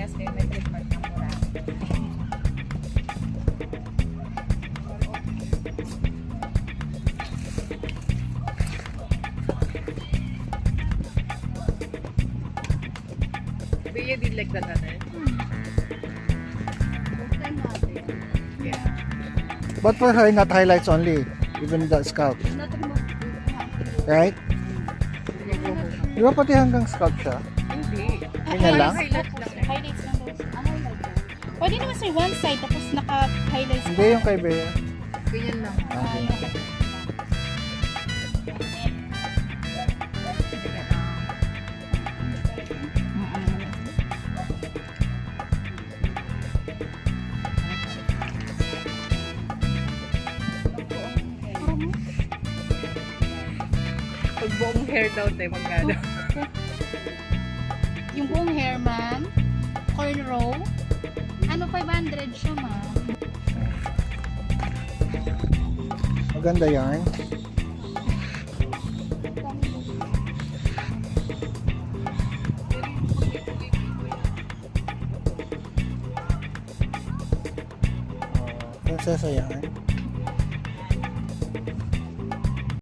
parehas kayo may treatment ng mura. Do you did like that, ate? Yeah. But for her, not highlights only, even the scalp. Right? Di ba pati hanggang scalp siya? Hindi. Ganyan lang? Highlight lang. Highlights lang daw. Highlight lang. Pwede naman sir, one side, tapos naka-highlights Hindi yung kay Bea. Ganyan lang. Okay. Pag buong hair daw, te, magkano? Yung buong hair, ma'am, cornrow, ano, 500 siya, ma'am. Maganda yarn. Prinsesa yarn.